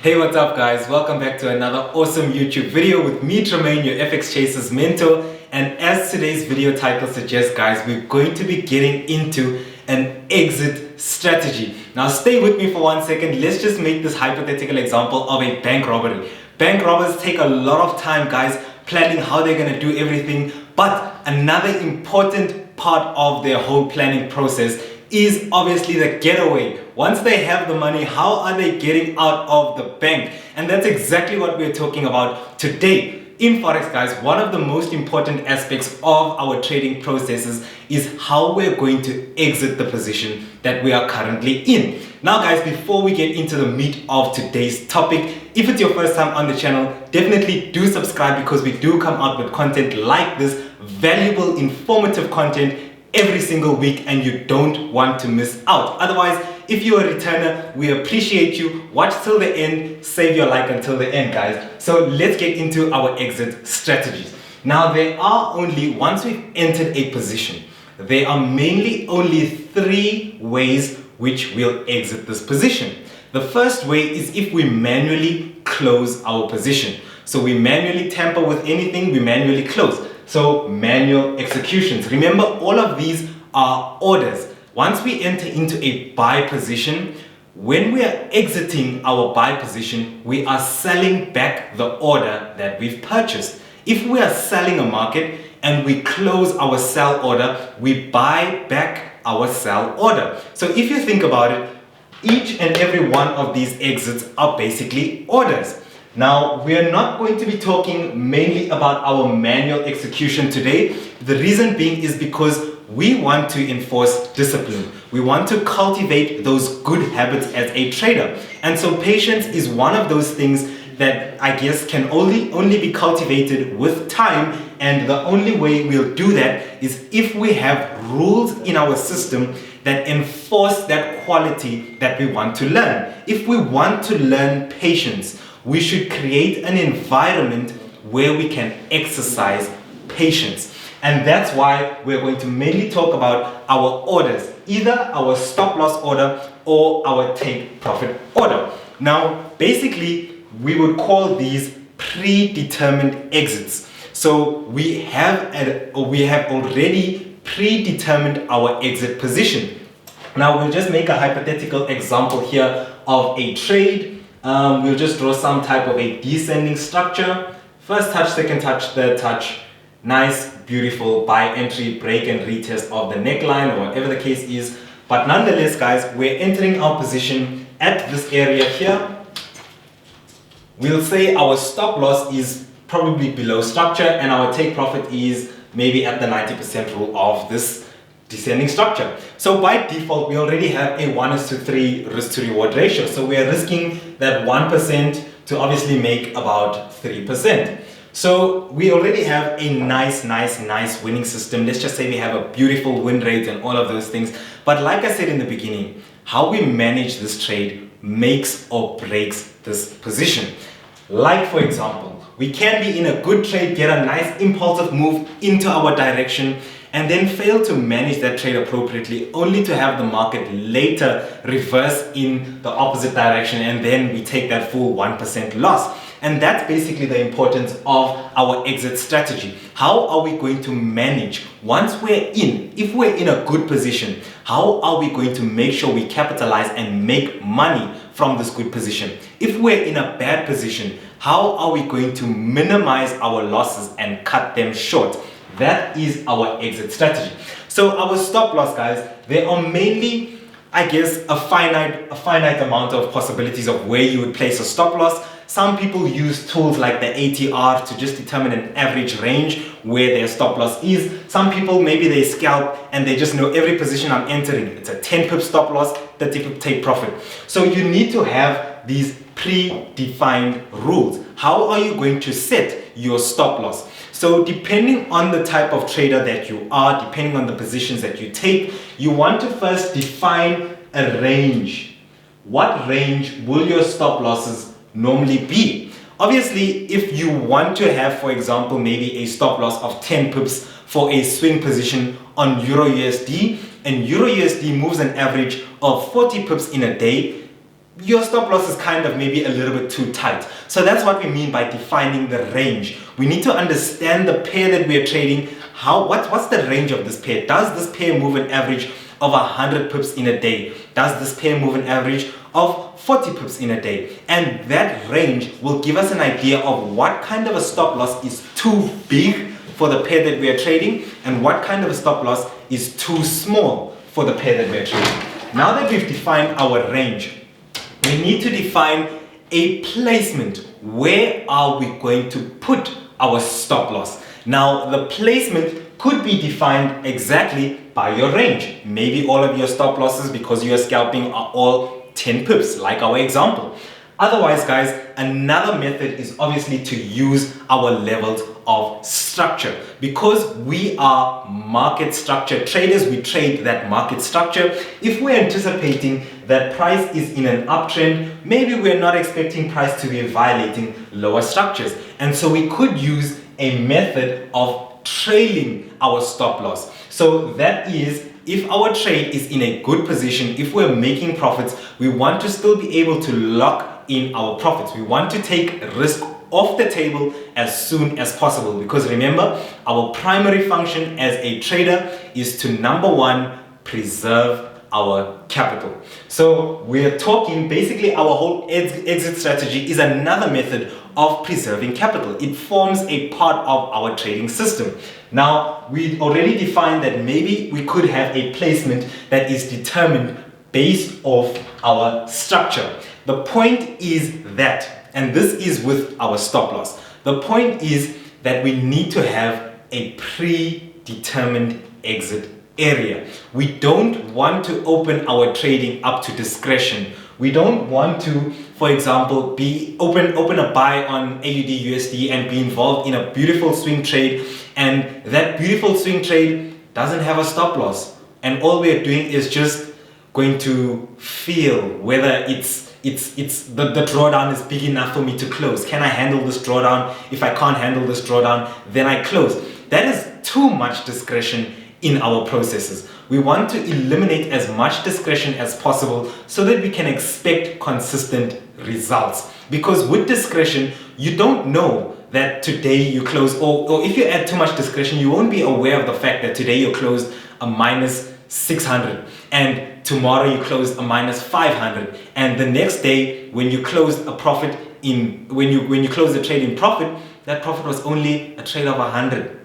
Hey, what's up guys? Welcome back to another awesome YouTube video with me, Tramayne, your FX Chasers mentor. And as today's video title suggests, guys, we're going to be getting into an exit strategy. Now stay with me for 1 second. Let's just make this hypothetical example of a bank robbery. Bank robbers take a lot of time, guys, planning how they're going to do everything. But another important part of their whole planning process is obviously the getaway. Once they have the money, how are they getting out of the bank? And that's exactly what we're talking about today. In Forex, guys, one of the most important aspects of our trading processes is how we're going to exit the position that we are currently in. Now, guys, before we get into the meat of today's topic, if it's your first time on the channel, definitely do subscribe because we do come out with content like this, valuable, informative content every single week, and you don't want to miss out. Otherwise, if you're a returner, we appreciate you. Watch till the end, save your like until the end, guys. So let's get into our exit strategies. Now, there are only, once we've entered a position, there are mainly only 3 ways which we'll exit this position. The first way is if we manually close our position. So we manually tamper with anything, we manually close. So manual executions. Remember, all of these are orders. Once we enter into a buy position, when we are exiting our buy position, we are selling back the order that we've purchased. If we are selling a market and we close our sell order, we buy back our sell order. So if you think about it, each and every one of these exits are basically orders. Now, we are not going to be talking mainly about our manual execution today. The reason being is because we want to enforce discipline. We want to cultivate those good habits as a trader. And so patience is one of those things that I guess can only be cultivated with time. And the only way we'll do that is if we have rules in our system that enforce that quality that we want to learn. If we want to learn patience, we should create an environment where we can exercise patience. And that's why we're going to mainly talk about our orders, either our stop loss order or our take profit order. Now, basically, we would call these predetermined exits. So we have already predetermined our exit position. Now, we'll just make a hypothetical example here of a trade. We'll just draw some type of a descending structure. First touch, second touch, third touch. Nice, beautiful buy entry, break and retest of the neckline or whatever the case is. But nonetheless, guys, we're entering our position at this area here. We'll say our stop loss is probably below structure and our take profit is maybe at the 90% rule of this descending structure. So by default, we already have a 1:3 risk to reward ratio. So we are risking that 1% to obviously make about 3%. So we already have a nice winning system. Let's just say we have a beautiful win rate and all of those things. But like I said in the beginning, how we manage this trade makes or breaks this position. Like, for example, we can be in a good trade, get a nice impulsive move into our direction, and then fail to manage that trade appropriately, only to have the market later reverse in the opposite direction, and then we take that full 1% loss. And that's basically the importance of our exit strategy. How are we going to manage once we're in? If we're in a good position, how are we going to make sure we capitalize and make money from this good position? If we're in a bad position, how are we going to minimize our losses and cut them short? That is our exit strategy. So our stop loss, guys, there are mainly, I guess, a finite amount of possibilities of where you would place a stop loss. Some people use tools like the ATR to just determine an average range where their stop loss is. Some people, maybe they scalp and they just know every position I'm entering. It's a 10 pip stop loss, 30 pip take profit. So you need to have these predefined rules. How are you going to set your stop loss? So depending on the type of trader that you are, depending on the positions that you take, you want to first define a range. What range will your stop losses normally be? Obviously, if you want to have, for example, maybe a stop loss of 10 pips for a swing position on Euro USD, and Euro USD moves an average of 40 pips in a day, your stop loss is kind of maybe a little bit too tight. So that's what we mean by defining the range. We need to understand the pair that we are trading. What's the range of this pair? Does this pair move an average of 100 pips in a day? Does this pair move an average of 40 pips in a day? And that range will give us an idea of what kind of a stop loss is too big for the pair that we are trading and what kind of a stop loss is too small for the pair that we are trading. Now that we've defined our range, we need to define a placement. Where are we going to put our stop loss? Now, the placement could be defined exactly by your range. Maybe all of your stop losses, because you are scalping, are all 10 pips, like our example. Otherwise, guys, another method is obviously to use our levels of structure. Because we are market structure traders, we trade that market structure. If we're anticipating that price is in an uptrend, maybe we're not expecting price to be violating lower structures. And so we could use a method of trailing our stop loss. So that is, if our trade is in a good position, if we're making profits, we want to still be able to lock in our profits. We want to take risk off the table as soon as possible, because remember, our primary function as a trader is to, number one, preserve our capital. So we're talking basically our whole exit strategy is another method of preserving capital. It forms a part of our trading system. Now, we already defined that maybe we could have a placement that is determined based off our structure. The point is that, and this is with our stop loss, the point is that we need to have a predetermined exit area. We don't want to open our trading up to discretion. We don't want to, for example, open a buy on AUD USD and be involved in a beautiful swing trade, and that beautiful swing trade doesn't have a stop loss, and all we're doing is just going to feel whether the drawdown is big enough for me to close. Can I handle this drawdown? If I can't handle this drawdown, then I close. That is too much discretion in our processes. We want to eliminate as much discretion as possible so that we can expect consistent results. Because with discretion, you don't know that today you close, or if you add too much discretion, you won't be aware of the fact that today you closed a minus 600 and tomorrow you closed a minus 500, and the next day when you closed a profit when you close the trade in profit, that profit was only a trade of 100.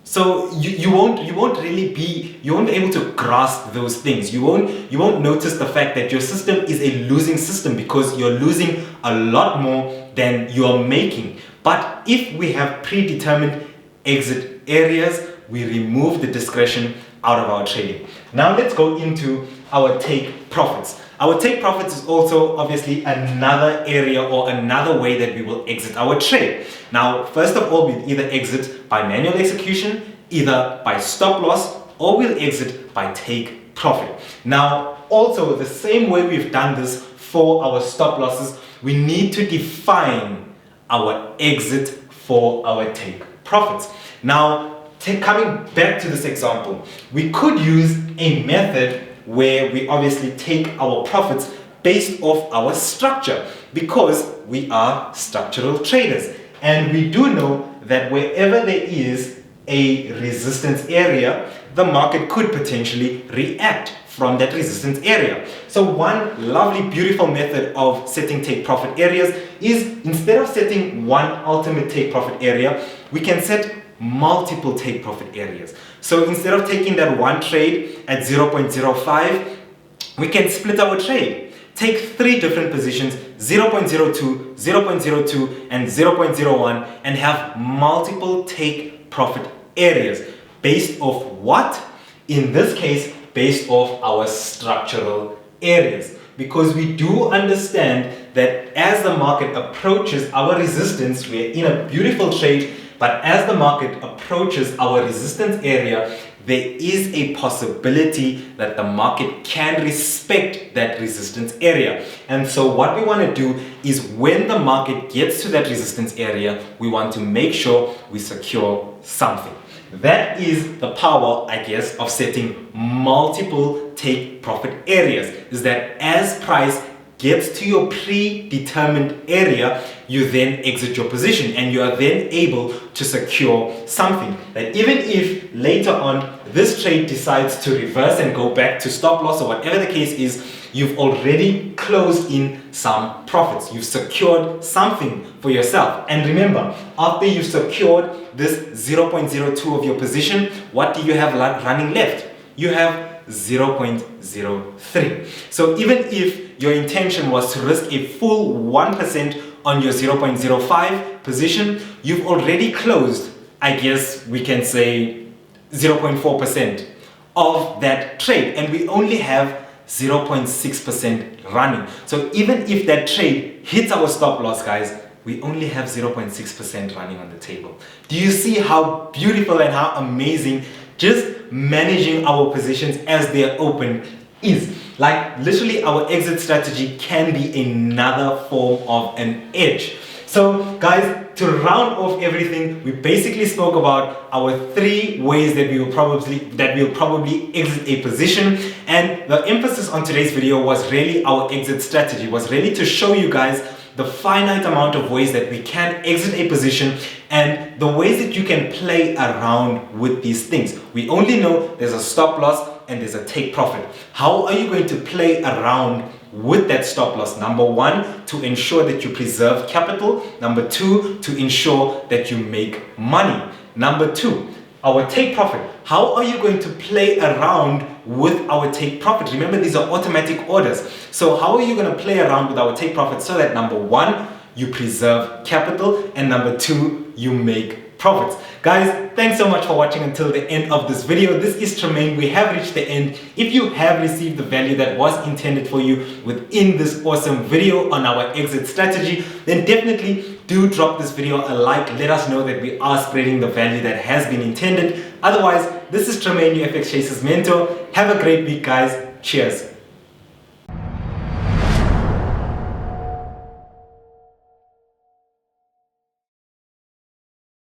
So you won't be able to grasp those things. You won't notice the fact that your system is a losing system because you're losing a lot more than you're making. But if we have predetermined exit areas, we remove the discretion out of our trading. Now let's go into our take profits. Our take profits is also obviously another area or another way that we will exit our trade. Now, first of all, we'll either exit by manual execution, either by stop loss, or we'll exit by take profit. Now, also the same way we've done this for our stop losses, we need to define our exit for our take profits. Now, coming back to this example, we could use a method where we obviously take our profits based off our structure, because we are structural traders. And we do know that wherever there is a resistance area, the market could potentially react from that resistance area. So one lovely, beautiful method of setting take profit areas is, instead of setting one ultimate take profit area, we can set multiple take profit areas. So instead of taking that one trade at 0.05, we can split our trade. Take 3 different positions, 0.02, 0.02, and 0.01, and have multiple take profit areas based off what? In this case, based off our structural areas. Because we do understand that as the market approaches our resistance, we're in a beautiful trade, but as the market approaches our resistance area, there is a possibility that the market can respect that resistance area. And so what we want to do is, when the market gets to that resistance area, we want to make sure we secure something. That is the power, I guess, of setting multiple take profit areas, is that as price gets to your predetermined area, you then exit your position and you are then able to secure something. That even if later on this trade decides to reverse and go back to stop loss or whatever the case is, you've already closed in some profits. You've secured something for yourself. And remember, after you've secured this 0.02 of your position, what do you have running left? You have 0.03. So even if your intention was to risk a full 1% on your 0.05 position, you've already closed, I guess we can say 0.4% of that trade, and we only have 0.6% running. So even if that trade hits our stop loss, guys, we only have 0.6% running on the table. Do you see how beautiful and how amazing just managing our positions as they're open is? Like, literally, our exit strategy can be another form of an edge. So guys, to round off everything, we basically spoke about our 3 ways that we'll probably exit a position, and the emphasis on today's video was really our exit strategy, was really to show you guys the finite amount of ways that we can exit a position and the ways that you can play around with these things. We only know there's a stop loss and there's a take profit. How are you going to play around with that stop loss? Number 1, to ensure that you preserve capital. Number 2, to ensure that you make money. Number 2, our take profit. How are you going to play around with our take profit? Remember, these are automatic orders. So how are you going to play around with our take profit so that number 1, you preserve capital, and number 2, you make profits? Guys, thanks so much for watching until the end of this video. This is Tramayne. We have reached the end. If you have received the value that was intended for you within this awesome video on our exit strategy, then definitely do drop this video a like. Let us know that we are spreading the value that has been intended. Otherwise, this is Tramayne, your FX Chasers mentor. Have a great week, guys. Cheers.